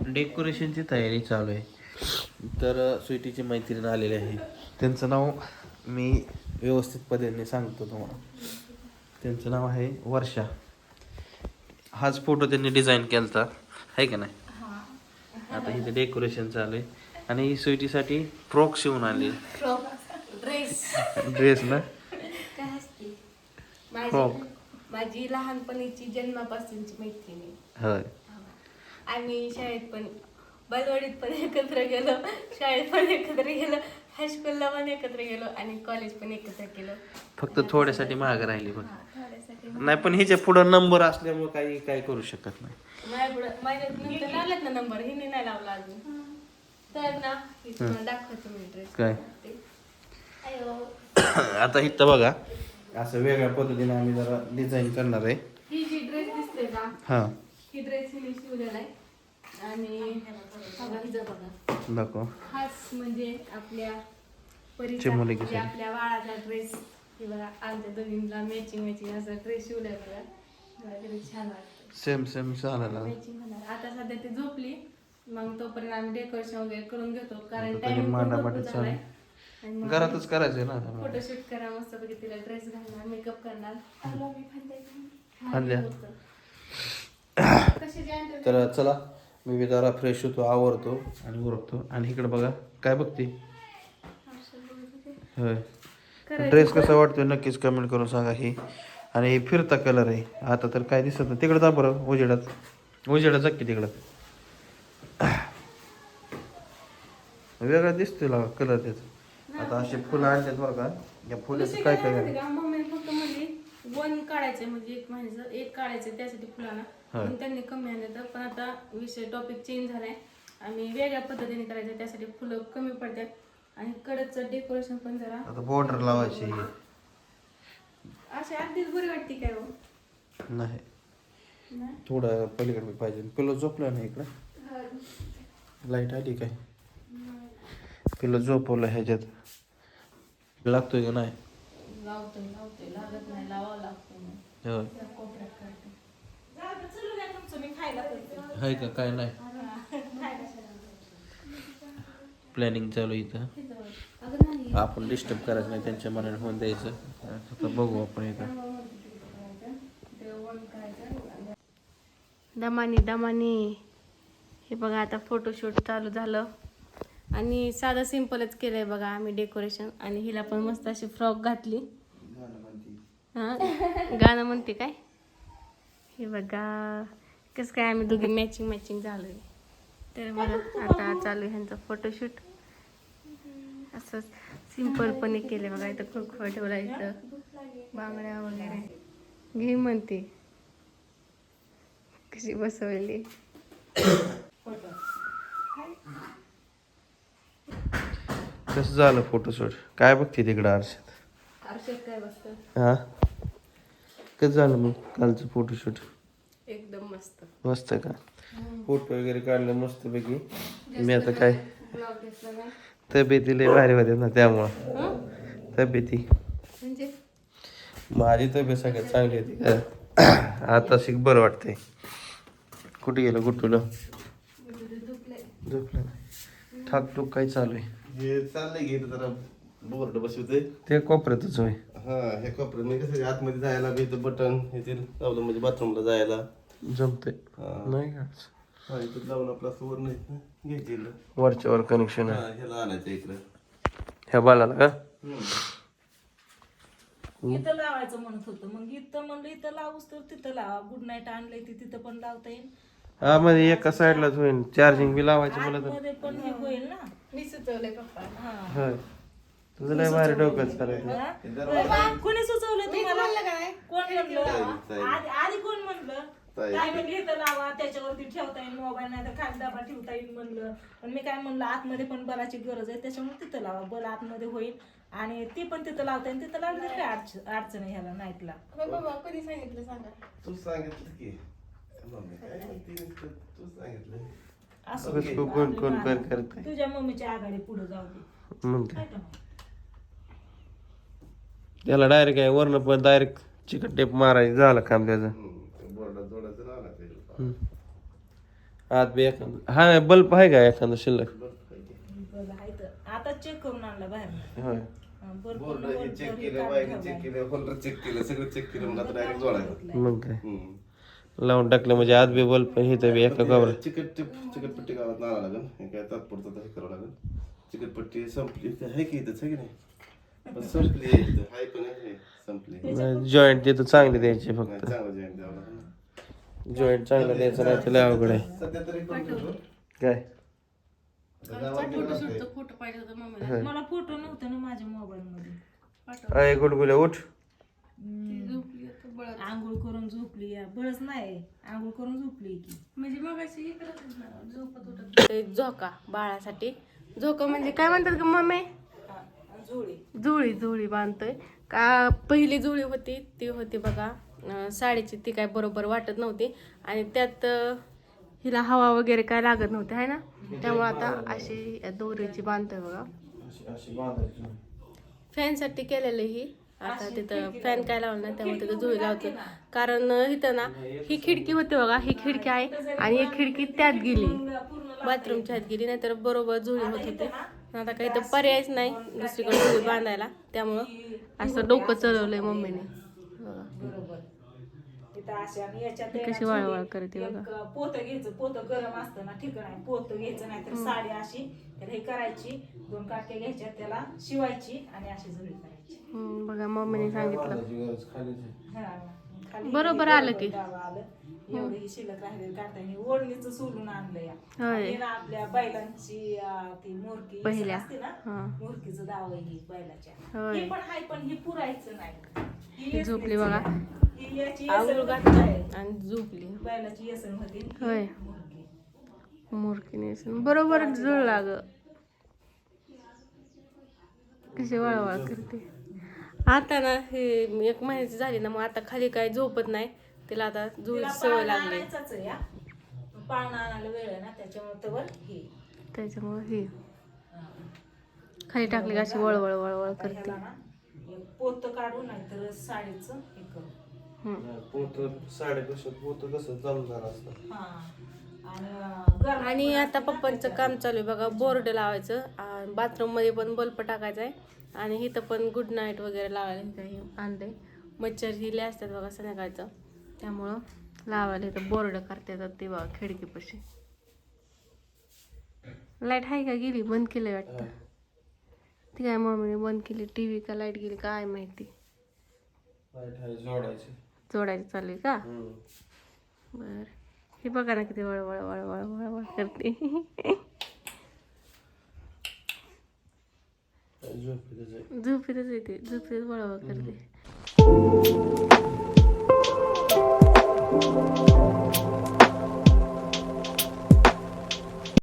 डेकोरेशनची तयारी चालू आहे. तर स्वीटीची मैत्रीण आलेली आहे. त्यांचं नाव मी व्यवस्थित पद्धतीने सांगतो तुम्हाला. त्यांचं नाव आहे वर्षा. हाच फोटो त्यांनी डिझाईन केला होता, आहे का नाही? आता इथे डेकोरेशन चालू आहे आणि स्वीटीसाठी फ्रॉक शिवून आली. ड्रेस ना, फ्रॉक. माझी लहानपणीची जन्मापासूनची मैत्रिणी. होय. आम्ही शाळेत पण बालवाडीत पण एकत्र गेलो, शाळेत पण एकत्र गेलो, हायस्कूलला पण एकत्र गेलो आणि कॉलेज पण एकत्र केलं. फक्त थोड्यासाठी मागे राहिली बघ. थोड्यासाठी नाही पण हिच्या पुढं नंबर असल्यामुळे काही काय करू शकत नाही. माझ्या नंतर लावलात ना नंबर, हिने नाही लावला अजून. तर ना हे तुम्हाला दाखवतो मी ड्रेस काय? अयो आता इथं बघा, असं वेगळ्या पद्धतीने आम्ही जरा डिझाईन करणार आहे. ही जी ड्रेस दिसते का, हा, ही ड्रेस हिने शिवलेला आहे आणि बघा हिचा बघा, दाखव. खास म्हणजे आपल्या चिमुरडीसाठी. म्हणजे आपल्या बाळाचा ड्रेस किंवा आमच्या दोघींना मॅचिंग असा ड्रेस शिवलाय बघा. मला तरी छान वाटतं. सेम चालेल. मॅचिंग होणार. आता सध्या ती झोपली, मग तोपर्यंत आम्ही डेकोरेशन वगैरे करून घेतो कारण आता टाइम मांडामाटी झालाय. घरातच करायचंय ना. फोटोशूट करा मस्त पैकी, तिला ड्रेस घालणार, मेकअप करणार. आणल्या. कशाची आणतो? तर चला, मी जरा फ्रेश होतो, आवरतो आणि उरकतो. आणि इकडे बघा काय बघते. होय, ड्रेस कसा वाटतोय नक्कीच कमेंट करून सांगा. ही आणि फिरता कलर आहे. आता तर काय दिसत नाही. तिकडं जा बरं, उजेडात जा की तिकडं. वेगळा दिसतोय लागा कलर त्याचा. आता असे फुलं आणतात बरं का, या फुलाचं काय काय. मम्मी फक्त म्हणजे वन काढायचं, म्हणजे एक महिन्याचं एक काढायचं त्यासाठी फुलांना, पण त्यांनी कमी आणलं. पण आता विषय टॉपिक चेंज झालाय, आम्ही वेगळ्या पद्धतीने करायचं, त्यासाठी फुलं कमी पडतात आणि कडचं डेकोरेशन पण जरा. आता बॉर्डर लावायची अशी अगदीच बरी वाटते काय हो? नाही, थोडं पलीकडे पाहिजे. पिलो झोपला नाही इकडं, लाईट आली काय? पिलो झोपवलं ह्याच्यात, लागतोय का नाही? लावतोय लागत नाही, लावावं लागतोय. होय. आहे का काय नाही? प्लॅनिंग चालू इथं. आपण डिस्टर्ब करायचं नाही, त्यांच्या मनाने होऊन द्यायचं. आता बघू आपण इथं. दमानी हे बघा, आता फोटोशूट चालू झालं आणि साधं सिंपलच केलंय बघा आम्ही डेकोरेशन. आणि हिला पण मस्त अशी फ्रॉक घातली. हा, गाणं म्हणते काय? हे बघा कसं काय आम्ही दोघी मॅचिंग झालोय. तर बघा आता चालू आहे ह्यांचं फोटोशूट. असं सिंपलपणे केले बघा. इथं खोखो ठेवला, इथं बांगड्या वगैरे घे म्हणते, कशी बसवली. कसं झालं फोटोशूट? काय बघते तिकडं आरशात? काय बसतं? हा, कसं झालं मग कालचं फोटोशूट? एकदम मस्त. मस्त का? फोटो वगैरे काढलं मस्त पैकी. मी आता काय, तब्येती लय भारी होते ना त्यामुळं. तब्येती म्हणजे माझी तब्येत सगळ्यात चांगली होती का आता शिक बरं वाटतंय. कुठे गेलं गुट्टूला? झोपलं. ठाकटूक काय चालू आहे? हे चाललंय की जरा बोर्ड बसवते ते कोपऱ्यातच होय. हा, हे कोपऱ्यात म्हणजे कसं आतमध्ये जायला बी इथं बटन हे ते लावलं म्हणजे बाथरूमला जायला जमतंय. हा. नाही का हा, इथं लावून आपलं असं वर नाही घ्यायची वरच्यावर कनेक्शन हा, आहे ह्याला आणायचं इकडं. ह्या बालाला का? इथं लावायचं म्हणत होतं, मग इथं म्हणलं इथं लावूस तर तिथं लावा. गुड नाईट आणलंय तिथं पण लावता येईल. हा, म्हणजे एका साईडलाच होईल. चार्जिंग बी लावायचं मला तर. आतमध्ये पण हे होईल ना. मी सुचवलंय पप्पा. हा. होय, तुझं लय भारी डोकंच करायचं. हा? कोणी सुचवलं तुम्हाला? काय कोण म्हणलं? आधी कोण म्हणलं? ताई. काय म्हणलं इथं लावा, त्याच्यावरती ठेवता येईल मोबाईल, नाही तर खाली डबा ठेवता येईल म्हणलं. पण मी काय म्हणलं, आतमध्ये पण बलाची गरज आहे, त्याच्यामुळे तिथं लावा. बल आतमध्ये होईल आणि ती पण तिथं लावता येईल. तिथं लावली तर काय अडचण आहे ह्याला नाईटला. बाबा कधी सांगितलं सांगा. तू सांगितलं की मम्मी काय म्हणते नुसतं तू सांगितलं. असं बस कोण कोण कर करते तुझ्या मम्मीची आघाडी पुढे जाऊ दे. म्हणते. काय का नाही? त्याला डायरेक्ट आहे वरनं पण डायरेक्ट चिकट टेप मारायचं, झालं काम त्याचं. बोर्डात जोडायचं लावायचं. आत बी एखादं हा बल्ब आहे का एखादं शिल्लक? बरं आहे तर आता चेक करून आणला बाहेर होय. बोर्ड हे चेक केलं, वायरी चेक केलं, होल्डर चेक केलं, सगळं चेक केलं म्हणून आता डायरेक्ट जोडायला. मग काय लावून टाकलं म्हणजे आत बी बल्ब इथं बी एका कवर. चिकटपट्टी गावात नावा लागेल, हे काय तात्पुरतं तसं करावं लागेल. चिकटपट्टी संपली आहे की इथंच आहे की नाही, पण संपली आहे इथं, आहे पण आहे संपली. जॉईंट तिथं चांगले द्यायचे नाही, फक्त. चांगलं जॉईन द्यावं लागेल. जॉईंट चांगलं द्यायचं नाही तर लय अवघड आहे. सध्या तरी करून ठेवतो. काय फोटो पाहिजे होता मम्मीला. मला फोटो नव्हतं ना माझ्या मोबाईल मध्ये. अय गुडगुल्या उठ. आंघोळ करून झोपली या बळच नाही, आंघोळ करून झोपली की म्हणजे मग झोका बाळासाठी. झोका म्हणजे काय म्हणतात का मम्मी? झोळी. जुळी जुळी बांधतोय का. पहिली जुळी होती ती होती बघा साडीची, ती काय बरोबर वाटत नव्हती आणि त्यात हिला हवा वगैरे काय लागत नव्हती आहे ना, त्यामुळे आता अशी दोरीची बांधतोय बघा. फॅनसाठी केलेलं ही. आता तिथं फॅन काय लावलं नाही त्यामुळे तिथं जुळी लावतो, कारण इथं ना ही खिडकी होती बघा, ही खिडकी आहे आणि एक खिडकी त्यात गेली, बाथरूमच्या आत गेली, नाहीतर बरोबर जुळी होत होती. आता काही तर पर्यायच नाही दुसरीकडे जुळी बांधायला, त्यामुळं असं डोकं चढवलंय मम्मीने बघा. बरोबर. इथं अशी आणि याच्यात कशी वळवळ करते बघा. एक पोतं घ्यायचं, पोतं गरम असतं ना, ठीक नाही, पोतं घ्यायचं नाही तर साडी अशी त्याला हे करायची, 2 काटक्या घ्यायच्या, त्याला शिवायची आणि अशी जुळी करायची. बघा मम्मीने सांगितलं. हा, खाली बरोबर आलं की. गावा आलं. एवढं ही शिल्लक राहिलेलं काढता येईल. ओढणीचं सोलून आणलं या. होय. आणि ना आपल्या बैलांची ती मोरकी पहिल्या. असते ना, हा. मोरकीचं दाव आहे ही बैलाच्या. होय. ही पण आहे पण ही पुरायचं नाही. ही झोपली बघा. ही याची आंघोळ येसण घातली आहे. आणि झोपली. बैलाची येसण होती. ही होय. मोरकी. मोरकीने बरोबर जुळला ग. कशी वळवळ करते. आता ना हे 1 महिन्याची झाली ना, मग आता खाली काय झोपत नाही तिला, आता जुळी तिला सवय पाळणा लागली आणायचाच आहे या. पाळणा आणायला वेळ आहे ना, त्याच्यामुळे तवर ही त्याच्यामुळे ही खाली टाकली का अशी वळवळ वळवळ करते. ह्याला ना एक पोतं काढू नाही तर साडीचं हे करू. साडेपासून पोतं कसं जमणार असतं. हा. आणि गरम आणि आता पप्पांचं काम चालू आहे बघा, बोर्ड लावायचं, बाथरूम मध्ये पण बल्ब टाकायचा आहे आणि इथं पण गुड नाईट वगैरे लावायला काही आणलंय. मच्छर हिले असतात बघा संध्याकाळचं, त्यामुळं लावायला इथं बोर्ड करता येतात ते बघा खिडकीपाशी. लाईट आहे का गेली? बंद केलंय वाटतं. ती काय मम्मीने बंद केली, टीव्ही का लाईट गेली काय माहिती. जोडायची चालू आहे का? बर. हे बघा ना किती वळवळ वळवळ वळवळ करते. झोपेतच येते, झोपेतच वळवळ करते.